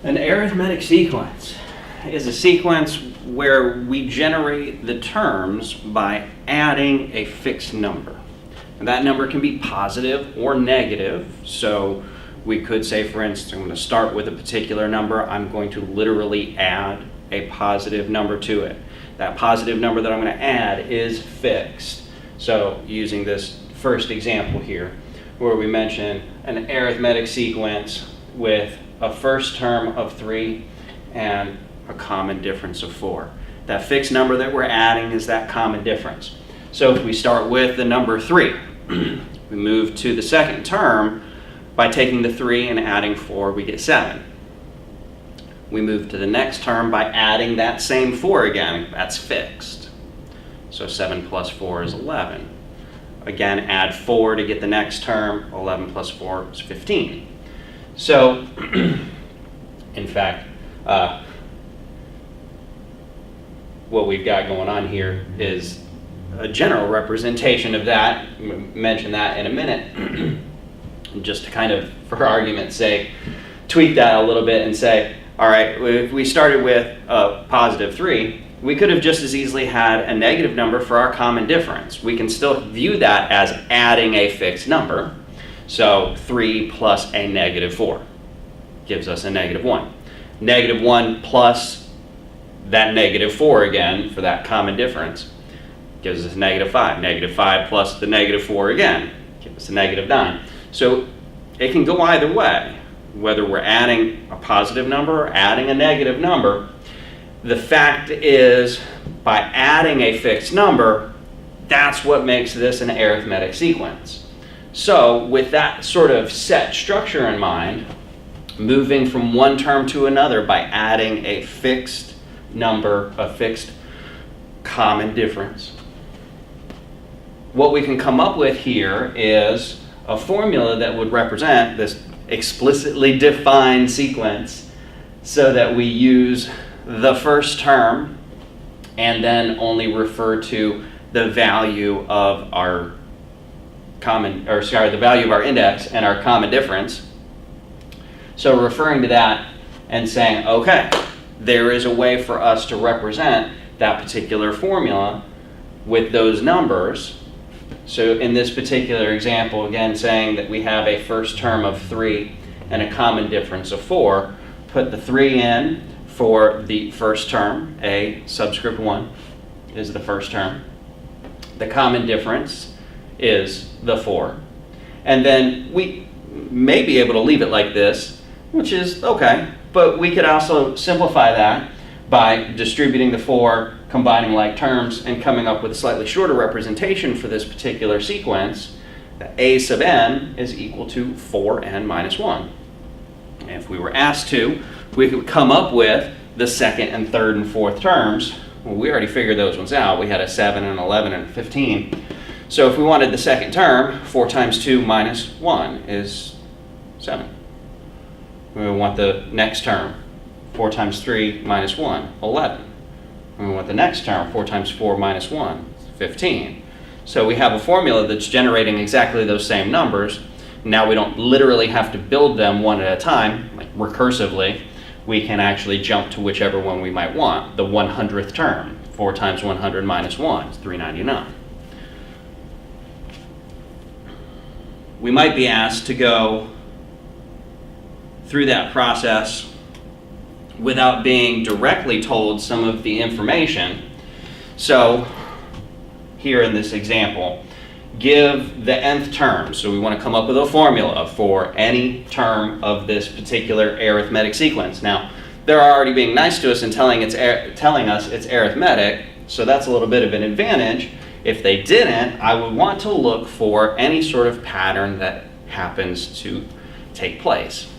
An arithmetic sequence is a sequence where we generate the terms by adding a fixed number. And that number can be positive or negative. So we could say, for instance, I'm going to start with a particular number. I'm going to literally add a positive number to it. That positive number that I'm going to add is fixed. So using this first example here, where we mention an arithmetic sequence with a first term of 3 and a common difference of 4. That fixed number that we're adding is that common difference. So if we start with the number 3, we move to the second term by taking the 3 and adding 4, we get 7. We move to the next term by adding that same 4 again. That's fixed. So 7 plus 4 is 11. Again, add 4 to get the next term. 11 plus 4 is 15. So, in fact, what we've got going on here is a general representation of that. We'll mention that in a minute. Just to kind of, for argument's sake, tweak that a little bit and say, all right, if we started with a positive 3, we could have just as easily had a negative number for our common difference. We can still view that as adding a fixed number. So 3 plus a negative 4 gives us a negative 1. Negative 1 plus that negative 4 again for that common difference gives us negative 5. Negative 5 plus the negative 4 again gives us a negative 9. So it can go either way, whether we're adding a positive number or adding a negative number. The fact is, by adding a fixed number, that's what makes this an arithmetic sequence. So with that sort of set structure in mind, moving from one term to another by adding a fixed number, a fixed common difference, what we can come up with here is a formula that would represent this explicitly defined sequence so that we use the first term and then only refer to the value of our the value of our index and our common difference. So referring to that and saying, okay, there is a way for us to represent that particular formula with those numbers. So in this particular example, again, saying that we have a first term of 3 and a common difference of 4, put the 3 in for the first term. A subscript 1 is the first term. The common difference is the 4. And then we may be able to leave it like this, which is okay, but we could also simplify that by distributing the 4, combining like terms, and coming up with a slightly shorter representation for this particular sequence. That a sub n is equal to 4n minus 1. And if we were asked to, we could come up with the second and third and fourth terms. Well, we already figured those ones out. We had a 7 and 11 and 15. So if we wanted the second term, 4 times 2 minus 1 is 7. We want the next term, 4 times 3 minus 1, 11. And we want the next term, 4 times 4 minus 1, 15. So we have a formula that's generating exactly those same numbers. Now we don't literally have to build them one at a time, like recursively. We can actually jump to whichever one we might want. The 100th term, 4 times 100 minus 1 is 399. We might be asked to go through that process without being directly told some of the information. So here in this example, give the nth term. So we want to come up with a formula for any term of this particular arithmetic sequence. Now, they're already being nice to us and telling us it's arithmetic, so that's a little bit of an advantage. If they didn't, I would want to look for any sort of pattern that happens to take place.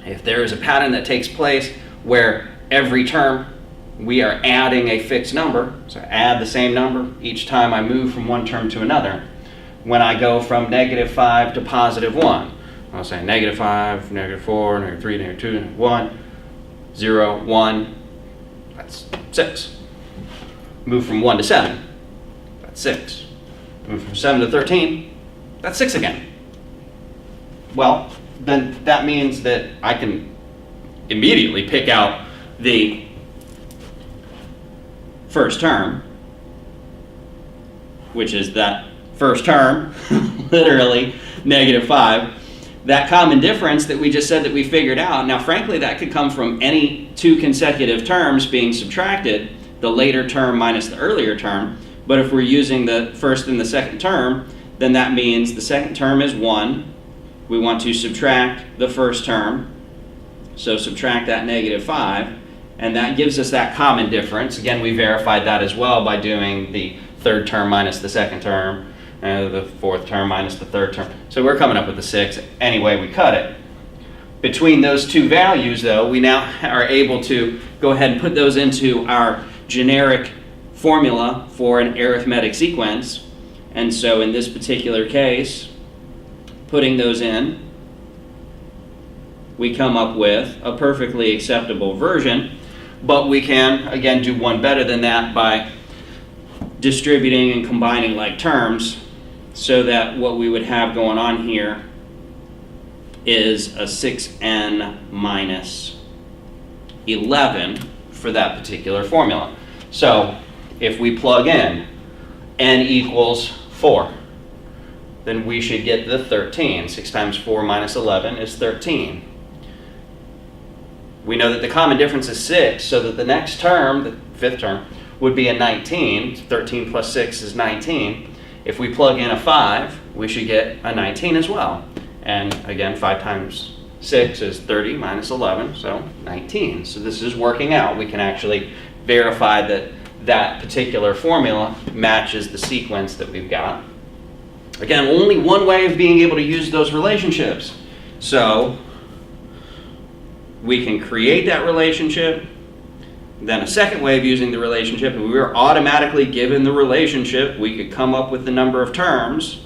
If there is a pattern that takes place where every term we are adding a fixed number, so add the same number each time I move from one term to another. When I go from negative 5 to positive 1, I'll say negative 5, negative 4, negative 3, negative 2, negative 1, 0, 1, that's 6. Move from 1 to 7, that's 6. Move from 7 to 13, that's 6 again. Well, then that means that I can immediately pick out the first term, which is that first term, literally -5. That common difference that we just said that we figured out, now frankly that could come from any two consecutive terms being subtracted, the later term minus the earlier term. But if we're using the first and the second term, then that means the second term is 1. We want to subtract the first term, so subtract that -5, and that gives us that common difference. Again, we verified that as well by doing the third term minus the second term, and the fourth term minus the third term. So we're coming up with a 6 any way we cut it. Between those two values, though, we now are able to go ahead and put those into our generic formula for an arithmetic sequence. And so in this particular case, putting those in, we come up with a perfectly acceptable version. But we can, again, do one better than that by distributing and combining like terms, so that what we would have going on here is a 6n minus 11 for that particular formula. So if we plug in n equals 4, then we should get the 13. 6 times 4 minus 11 is 13. We know that the common difference is 6, so that the next term, the fifth term, would be a 19. 13 plus 6 is 19. If we plug in a 5, we should get a 19 as well. And again, 5 times 6 is 30 minus 11, so 19. So this is working out. We can actually verify that that particular formula matches the sequence that we've got. Again, only one way of being able to use those relationships. So we can create that relationship. Then a second way of using the relationship, if we were automatically given the relationship, we could come up with the number of terms.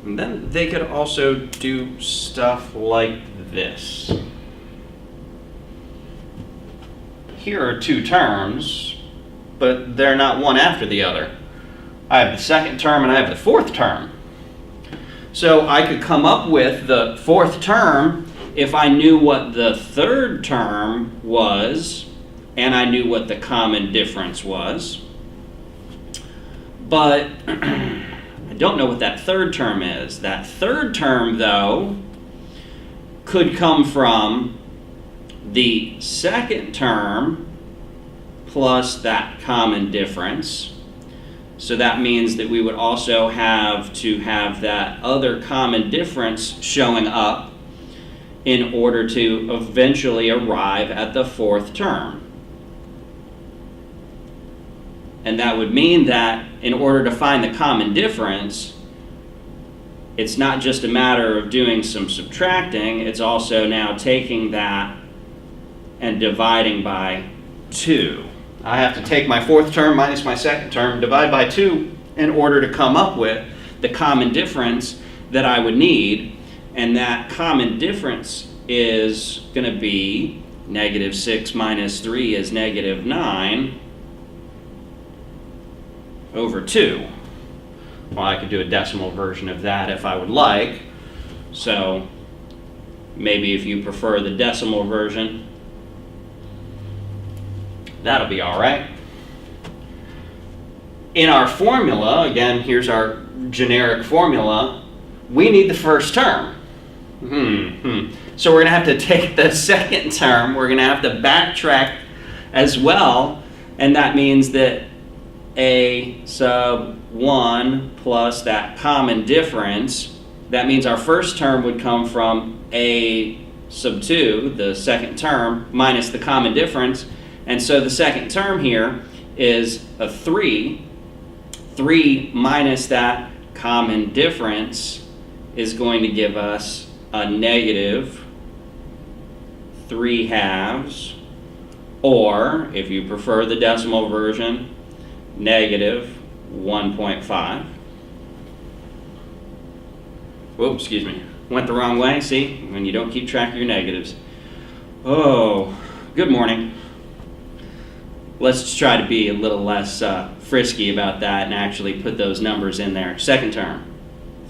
And then they could also do stuff like this. Here are two terms, but they're not one after the other. I have the second term and I have the fourth term. So I could come up with the fourth term if I knew what the third term was and I knew what the common difference was. But I don't know what that third term is. That third term, though, could come from the second term plus that common difference. So that means that we would also have to have that other common difference showing up in order to eventually arrive at the fourth term. And that would mean that in order to find the common difference, it's not just a matter of doing some subtracting, it's also now taking that and dividing by 2. I have to take my fourth term minus my second term, divide by 2 in order to come up with the common difference that I would need. And that common difference is going to be -6 minus 3 is -9 over 2. Well, I could do a decimal version of that if I would like. So maybe if you prefer the decimal version, that'll be all right. In our formula, again, here's our generic formula, we need the first term. So we're going to have to take the second term, we're going to have to backtrack as well, and that means that a sub 1 plus that common difference, that means our first term would come from a sub 2, the second term, minus the common difference. And so the second term here is a 3. 3 minus that common difference is going to give us a -3/2, or if you prefer the decimal version, -1.5. Whoops, excuse me. Went the wrong way. See, when you don't keep track of your negatives. Oh, good morning. Let's just try to be a little less frisky about that and actually put those numbers in there. Second term,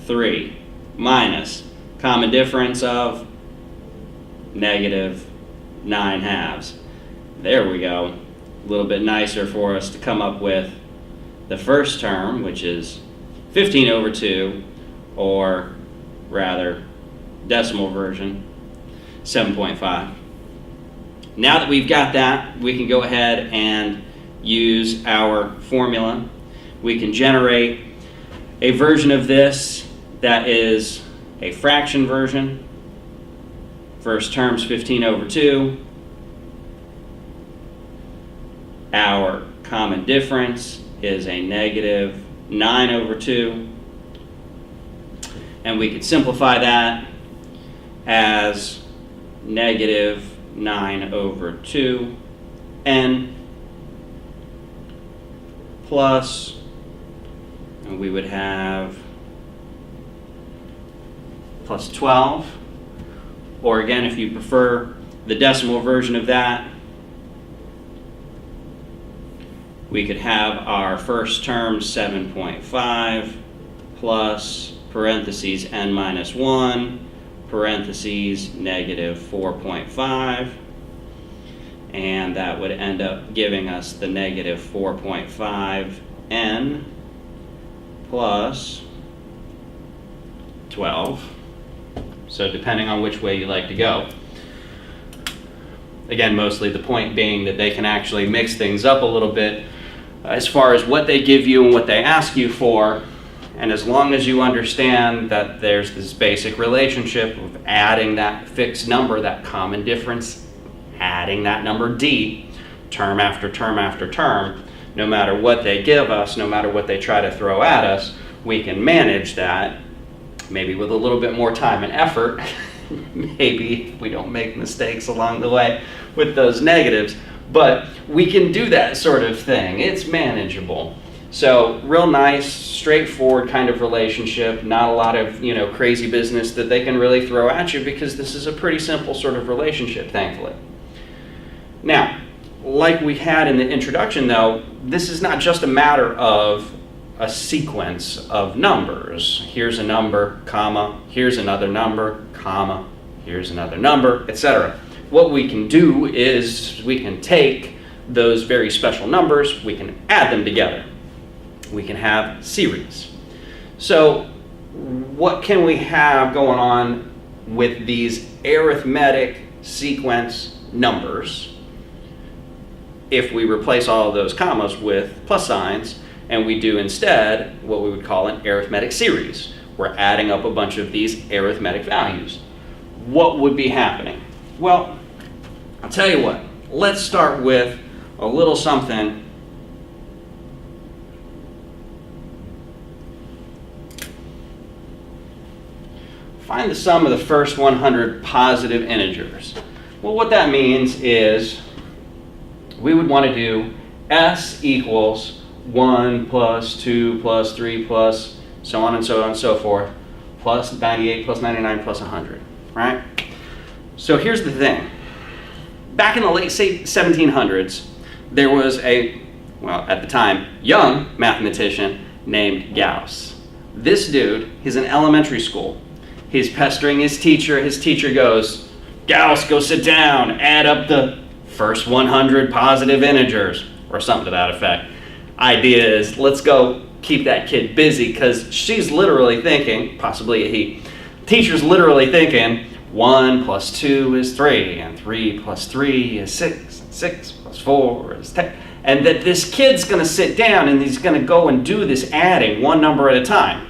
3 minus common difference of negative 9/2. There we go. A little bit nicer for us to come up with the first term, which is 15 over 2, or rather, decimal version, 7.5. Now that we've got that, we can go ahead and use our formula. We can generate a version of this that is a fraction version. First term's 15 over 2. Our common difference is a negative 9 over 2. And we could simplify that as negative 9 over 2 n plus, and we would have plus 12. Or again, if you prefer the decimal version of that, we could have our first term 7.5 plus parentheses n minus 1, parentheses negative 4.5, and that would end up giving us the negative 4.5 n plus 12. So depending on which way you like to go. Again, mostly the point being that they can actually mix things up a little bit as far as what they give you and what they ask you for. And as long as you understand that there's this basic relationship of adding that fixed number, that common difference, adding that number d, term after term after term, no matter what they give us, no matter what they try to throw at us, we can manage that, maybe with a little bit more time and effort. Maybe if we don't make mistakes along the way with those negatives, but we can do that sort of thing. It's manageable. So real nice, straightforward kind of relationship, not a lot of, crazy business that they can really throw at you, because this is a pretty simple sort of relationship, thankfully. Now, like we had in the introduction though, this is not just a matter of a sequence of numbers. Here's a number, comma, here's another number, comma, here's another number, etc. What we can do is we can take those very special numbers, we can add them together. We can have series. So what can we have going on with these arithmetic sequence numbers if we replace all of those commas with plus signs and we do instead what we would call an arithmetic series? We're adding up a bunch of these arithmetic values. What would be happening? Well, I'll tell you what. Let's start with a little something. Find the sum of the first 100 positive integers. Well, what that means is we would want to do s equals 1 plus 2 plus 3 plus so on and so on and so forth, plus 98 plus 99 plus 100, right? So here's the thing. Back in the late 1700s, there was at the time, young mathematician named Gauss. This dude, he's in elementary school. He's pestering his teacher. His teacher goes, "Gauss, go sit down, add up the first 100 positive integers," or something to that effect. Idea is, let's go keep that kid busy, because she's literally thinking, possibly a he, teacher's literally thinking, 1 plus 2 is 3, and 3 plus 3 is 6, and 6 plus 4 is 10. And that this kid's going to sit down and he's going to go and do this adding one number at a time.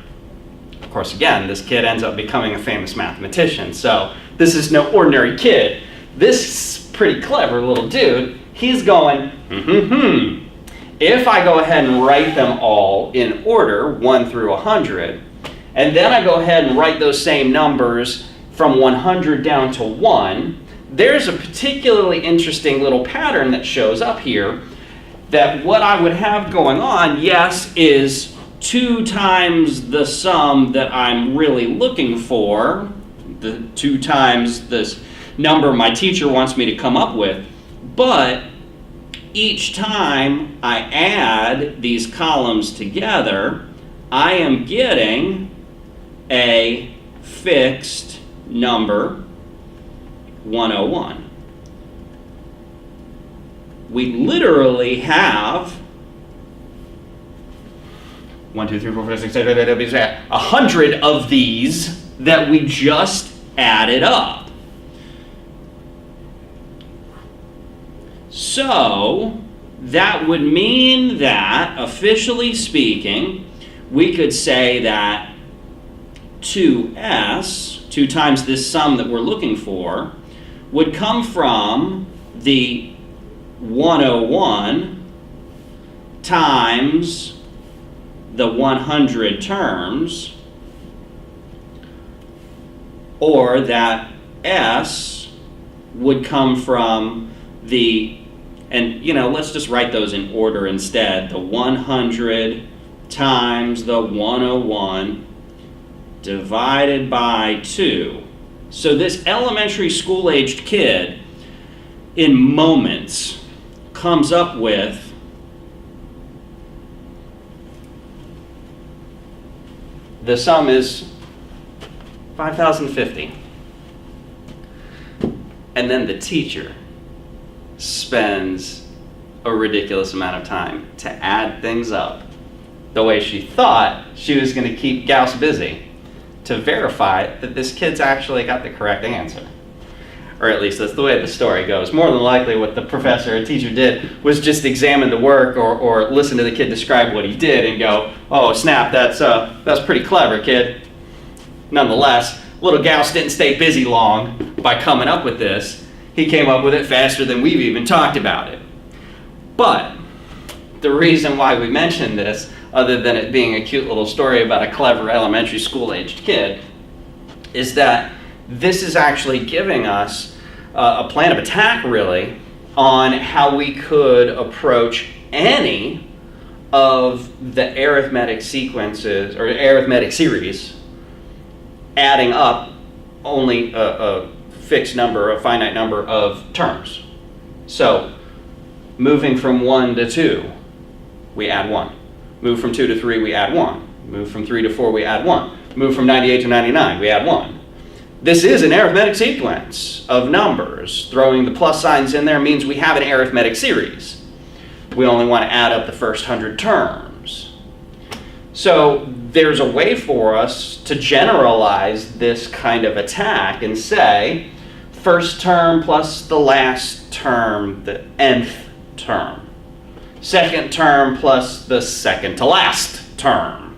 Of course, again, this kid ends up becoming a famous mathematician, so this is no ordinary kid. This pretty clever little dude, he's going, if I go ahead and write them all in order, 1 through 100, and then I go ahead and write those same numbers from 100 down to 1, there's a particularly interesting little pattern that shows up here, that what I would have going on, yes, is 2 times the sum that I'm really looking for, the 2 times this number my teacher wants me to come up with, but each time I add these columns together, I am getting a fixed number 101. We literally have 1, 2, 3, 4, 5, 6, 7, 8, 9, 10, 100 of these that we just added up. So that would mean that, officially speaking, we could say that 2s, 2 times this sum that we're looking for, would come from the 101 times the 100 terms, or that s would come from the, and let's just write those in order instead, the 100 times the 101 divided by 2. So this elementary school-aged kid, in moments, comes up with the sum is 5,050. And then the teacher spends a ridiculous amount of time to add things up the way she thought she was going to keep Gauss busy to verify that this kid's actually got the correct answer. Or at least that's the way the story goes. More than likely what the professor or teacher did was just examine the work or listen to the kid describe what he did and go, oh snap, that's pretty clever, kid. Nonetheless, little Gauss didn't stay busy long by coming up with this. He came up with it faster than we've even talked about it. But the reason why we mention this, other than it being a cute little story about a clever elementary school-aged kid, is that this is actually giving us a plan of attack, really, on how we could approach any of the arithmetic sequences or arithmetic series, adding up only a fixed number, a finite number of terms. So, moving from 1 to 2, we add 1. Move from 2 to 3, we add 1. Move from 3 to 4, we add 1. Move from 98 to 99, we add 1. This is an arithmetic sequence of numbers. Throwing the plus signs in there means we have an arithmetic series. We only want to add up the first 100 terms. So there's a way for us to generalize this kind of attack and say, first term plus the last term, the nth term. Second term plus the second to last term.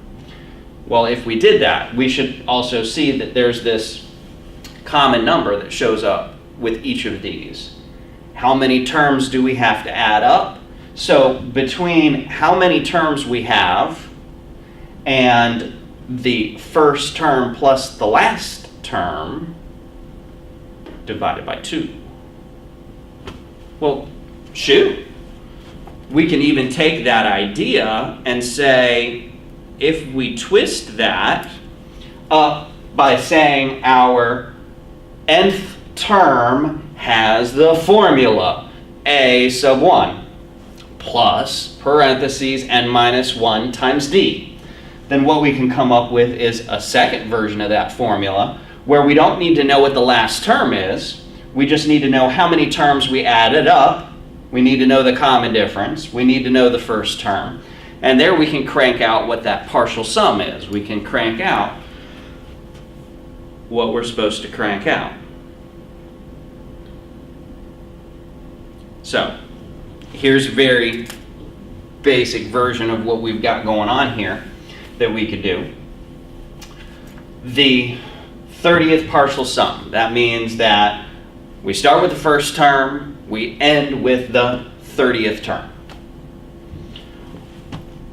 Well, if we did that, we should also see that there's this common number that shows up with each of these. How many terms do we have to add up? So between how many terms we have and the first term plus the last term divided by 2. Well, shoot. We can even take that idea and say, if we twist that up by saying our nth term has the formula a sub 1 plus parentheses n minus 1 times d. Then what we can come up with is a second version of that formula where we don't need to know what the last term is. We just need to know how many terms we added up. We need to know the common difference. We need to know the first term. And there we can crank out what that partial sum is. We can crank out what we're supposed to crank out. So, here's a very basic version of what we've got going on here that we could do. The 30th partial sum. That means that we start with the first term, we end with the 30th term.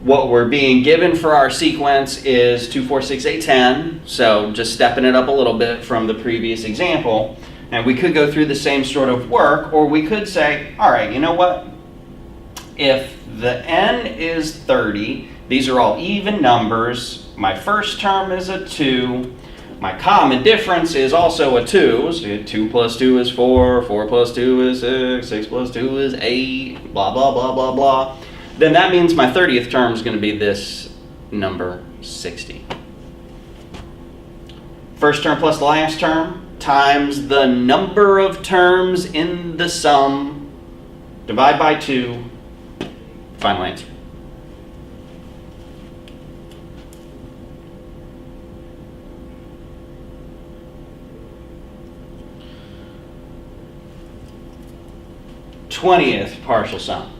What we're being given for our sequence is 2, 4, 6, 8, 10. So just stepping it up a little bit from the previous example. And we could go through the same sort of work, or we could say, all right, you know what? If the n is 30, these are all even numbers. My first term is a 2. My common difference is also a 2. So 2 plus 2 is 4. 4 plus 2 is 6. 6 plus 2 is 8. Blah, blah, blah, blah, blah. Then that means my 30th term is going to be this number 60. First term plus the last term times the number of terms in the sum, divide by 2, final answer. Twentieth partial sum.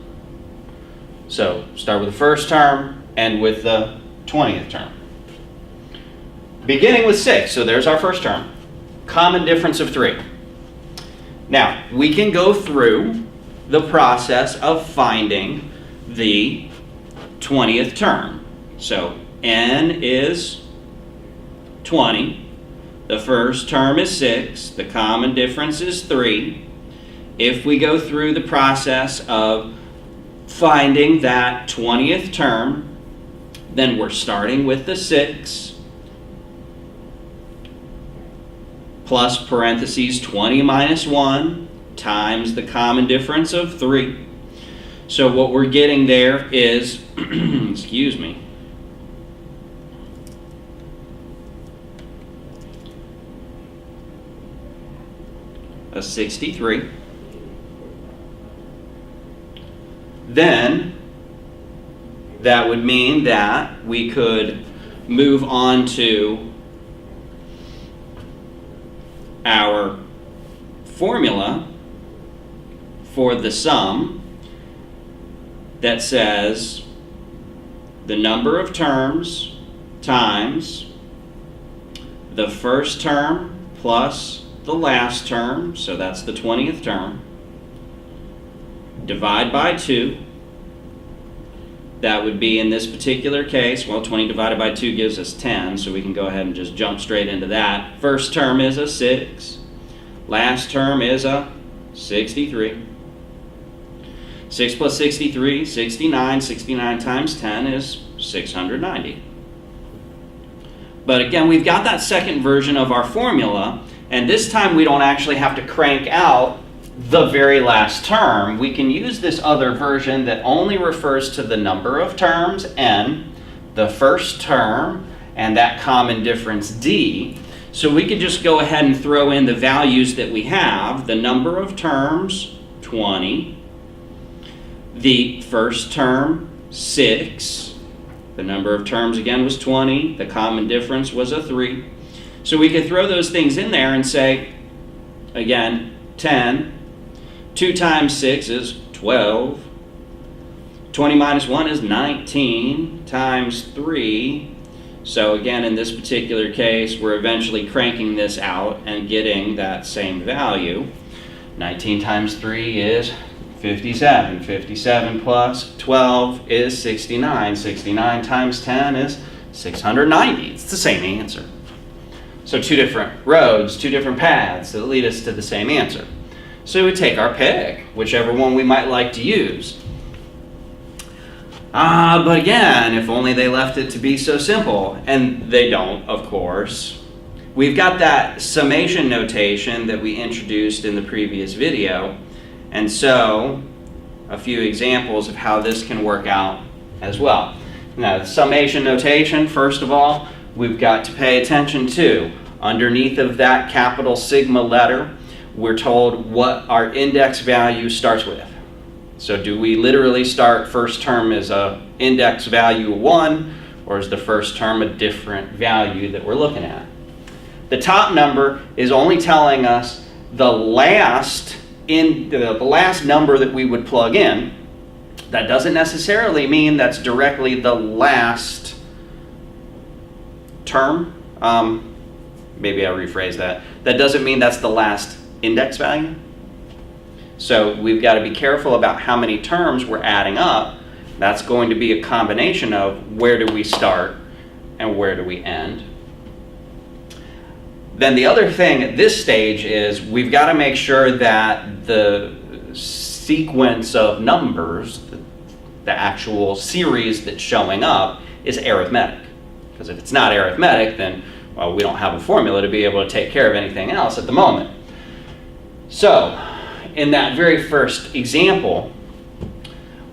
So start with the first term, end with the 20th term. Beginning with 6, so there's our first term. Common difference of 3. Now, we can go through the process of finding the 20th term. So n is 20. The first term is 6. The common difference is 3. If we go through the process of finding that 20th term, then we're starting with the 6 plus parentheses 20 minus 1 times the common difference of 3. So what we're getting there is, excuse me, a 63. Then that would mean that we could move on to our formula for the sum that says the number of terms times the first term plus the last term, so that's the 20th term, divide by 2. That would be, in this particular case, well, 20 divided by 2 gives us 10, so we can go ahead and just jump straight into that. First term is a 6. Last term is a 63. 6 plus 63, 69. 69 times 10 is 690. But again, we've got that second version of our formula, and this time we don't actually have to crank out the very last term. We can use this other version that only refers to the number of terms, n, the first term, and that common difference, d. So we could just go ahead and throw in the values that we have. The number of terms, 20. The first term, 6. The number of terms again was 20. The common difference was a 3. So we could throw those things in there and say, again, 10. 2 times 6 is 12. 20 minus 1 is 19 times 3. So again, in this particular case, we're eventually cranking this out and getting that same value. 19 times 3 is 57. 57 plus 12 is 69. 69 times 10 is 690. It's the same answer. So 2 different roads, 2 different paths that lead us to the same answer. So we take our pick, whichever one we might like to use. But again, if only they left it to be so simple. And they don't, of course. We've got that summation notation that we introduced in the previous video. And so, a few examples of how this can work out as well. Now, the summation notation, first of all, we've got to pay attention to. Underneath of that capital sigma letter, we're told what our index value starts with. So do we literally start first term as a index value 1, or is the first term a different value that we're looking at? The top number is only telling us the last number that we would plug in. That doesn't necessarily mean that's directly the last term. Maybe I'll rephrase that. That doesn't mean that's the last index value. So we've got to be careful about how many terms we're adding up. That's going to be a combination of where do we start and where do we end. Then the other thing at this stage is we've got to make sure that the sequence of numbers, the actual series that's showing up, is arithmetic. Because if it's not arithmetic, then well, we don't have a formula to be able to take care of anything else at the moment. So, in that very first example,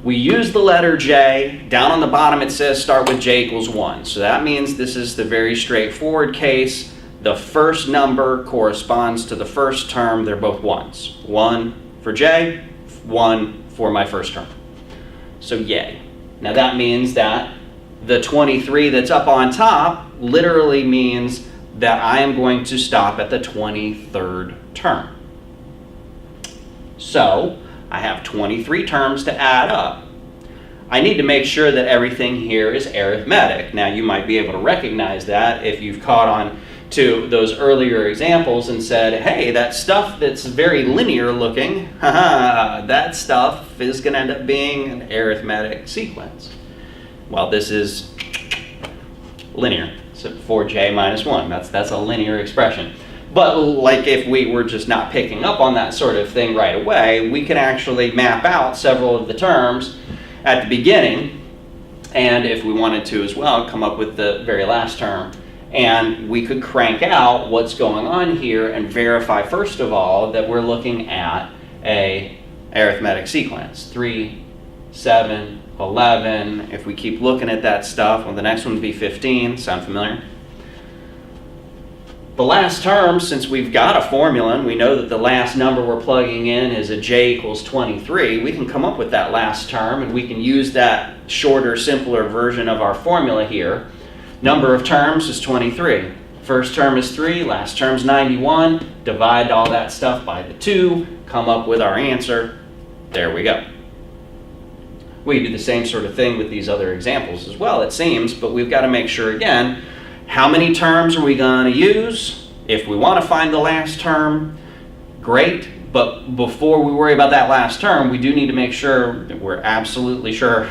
we use the letter J. Down on the bottom it says start with J equals 1. So that means this is the very straightforward case The first number corresponds to the first term. They're both 1s. 1 for J, 1 for my first term. So yay. Now that means that the 23 that's up on top literally means that I am going to stop at the 23rd term. So I have 23 terms to add up. I need to make sure that everything here is arithmetic. Now you might be able to recognize that if you've caught on to those earlier examples and said, hey, that stuff that's very linear looking, that stuff is going to end up being an arithmetic sequence. Well, this is linear, so 4j minus 1, that's a linear expression. But like if we were just not picking up on that sort of thing right away, we can actually map out several of the terms at the beginning, and if we wanted to as well, come up with the very last term. And we could crank out what's going on here and verify, first of all, that we're looking at a arithmetic sequence. 3, 7, 11. If we keep looking at that stuff, well, the next one would be 15. Sound familiar? The last term, since we've got a formula and we know that the last number we're plugging in is a j equals 23, we can come up with that last term and we can use that shorter, simpler version of our formula here. Number of terms is 23. First term is 3, last term's 91. Divide all that stuff by the 2, come up with our answer. There we go. We do the same sort of thing with these other examples as well, it seems, but we've got to make sure again, how many terms are we going to use? If we want to find the last term, great, but before we worry about that last term, we do need to make sure that we're absolutely sure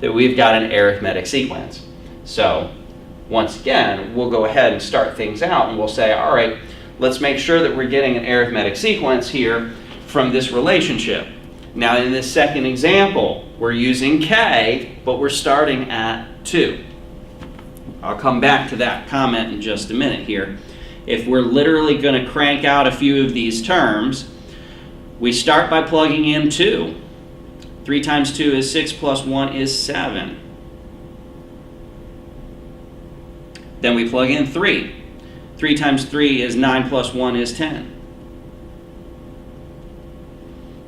that we've got an arithmetic sequence. So once again, we'll go ahead and start things out and we'll say, all right, let's make sure that we're getting an arithmetic sequence here from this relationship. Now in this second example, we're using k, but we're starting at 2. I'll come back to that comment in just a minute here. If we're literally going to crank out a few of these terms, we start by plugging in 2. 3 times 2 is 6 plus 1 is 7. Then we plug in 3. 3 times 3 is 9 plus 1 is 10.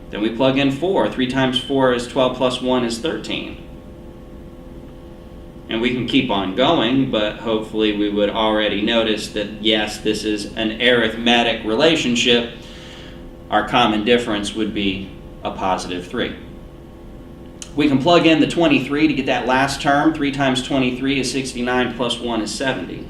Then we plug in 4. 3 times 4 is 12 plus 1 is 13. And we can keep on going, but hopefully we would already notice that yes, this is an arithmetic relationship. Our common difference would be a positive 3. We can plug in the 23 to get that last term. 3 times 23 is 69 plus 1 is 70.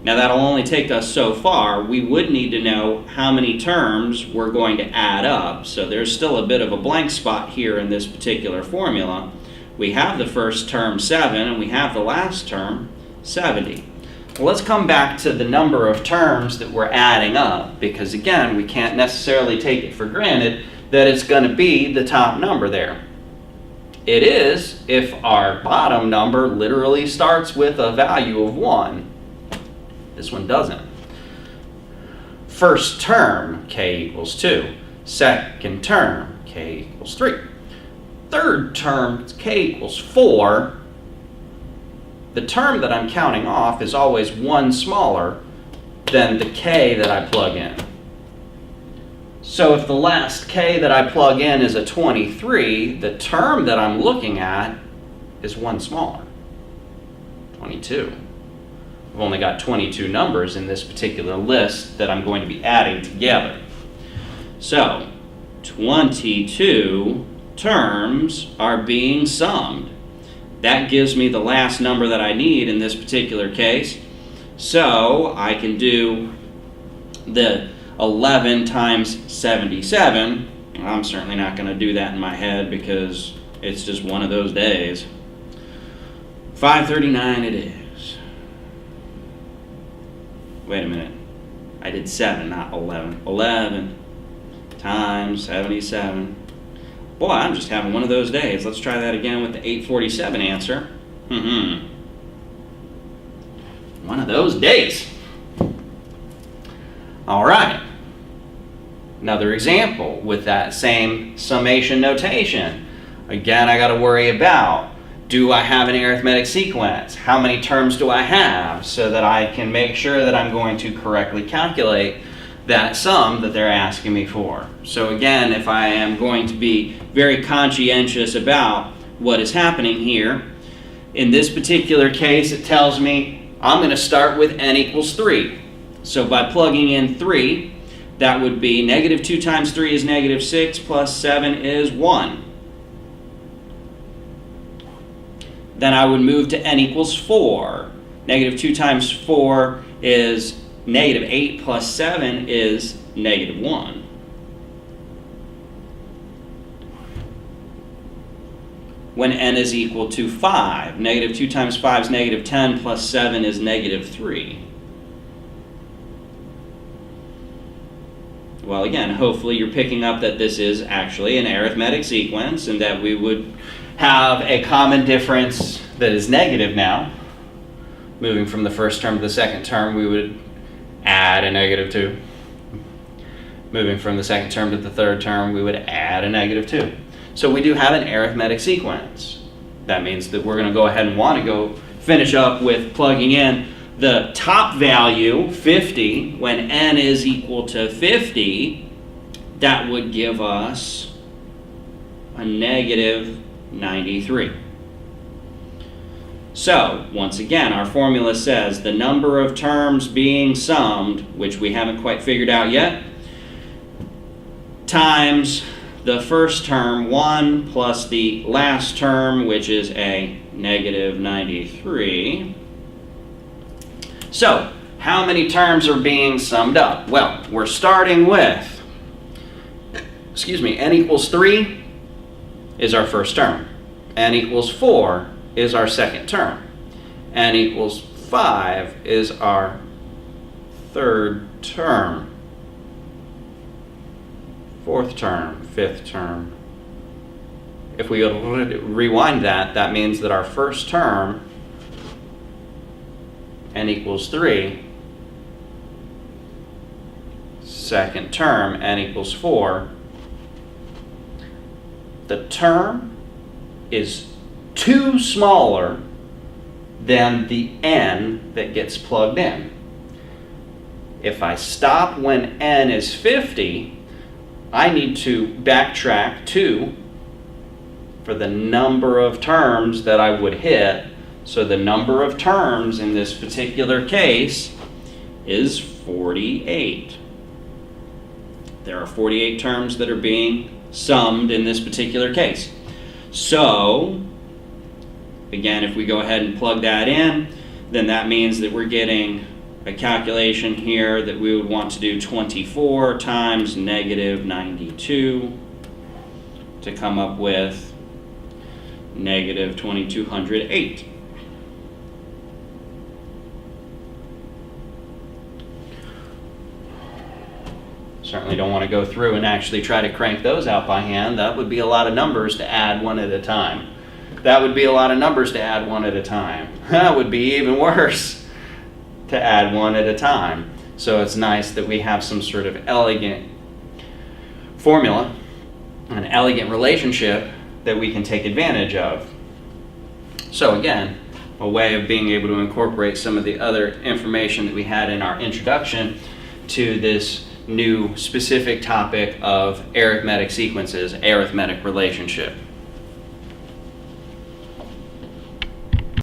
Now that'll only take us so far. We would need to know how many terms we're going to add up. So there's still a bit of a blank spot here in this particular formula. We have the first term 7 and we have the last term 70. Well, let's come back to the number of terms that we're adding up, because again, we can't necessarily take it for granted that it's going to be the top number there. It is if our bottom number literally starts with a value of 1. This one doesn't. First term, k equals 2. Second term, k equals 3. Third term, k equals 4. The term that I'm counting off is always 1 smaller than the k that I plug in. So if the last k that I plug in is a 23, the term that I'm looking at is 1 smaller, 22. I've only got 22 numbers in this particular list that I'm going to be adding together. So 22 terms are being summed. That gives me the last number that I need in this particular case. So I can do the 11 times 77. I'm certainly not going to do that in my head because it's just one of those days. 539 it is. Wait a minute. I did 7, not 11. 11 times 77. Boy, I'm just having one of those days. Let's try that again with the 847 answer. One of those days. All right. Another example with that same summation notation. Again, I got to worry about do I have an arithmetic sequence? How many terms do I have, so that I can make sure that I'm going to correctly calculate that sum that they're asking me for. So again, if I am going to be very conscientious about what is happening here, in this particular case it tells me I'm going to start with n equals 3. So by plugging in 3, that would be negative 2 times 3 is negative 6 plus 7 is 1. Then I would move to n equals 4. Negative 2 times 4 is negative 8 plus 7 is negative 1. When n is equal to 5, negative 2 times 5 is negative 10 plus 7 is negative 3. Well, again, hopefully you're picking up that this is actually an arithmetic sequence and that we would have a common difference that is negative now. Moving from the first term to the second term, we would add a negative 2. Moving from the second term to the third term, we would add a negative 2. So we do have an arithmetic sequence. That means that we're going to go ahead and want to go finish up with plugging in the top value, 50, when n is equal to 50. That would give us a negative 93. So, once again, our formula says the number of terms being summed, which we haven't quite figured out yet, times the first term, 1, plus the last term, which is a negative 93. So, how many terms are being summed up? Well, we're starting with, n equals 3 is our first term. N equals 4 is our second term. N equals 5 is our third term. Fourth term, fifth term. If we rewind that, that means that our first term, n equals 3, second term, n equals 4, the term is 2 smaller than the n that gets plugged in. If I stop when n is 50, I need to backtrack 2 for the number of terms that I would hit. So the number of terms in this particular case is 48. There are 48 terms that are being summed in this particular case. So, again, if we go ahead and plug that in, then that means that we're getting a calculation here that we would want to do 24 times negative 92 to come up with negative 2208. Certainly don't want to go through and actually try to crank those out by hand. That would be a lot of numbers to add one at a time. That would be a lot of numbers to add one at a time. That would be even worse to add one at a time. So it's nice that we have some sort of elegant formula, an elegant relationship that we can take advantage of. So again, a way of being able to incorporate some of the other information that we had in our introduction to this new specific topic of arithmetic sequences, arithmetic relationship.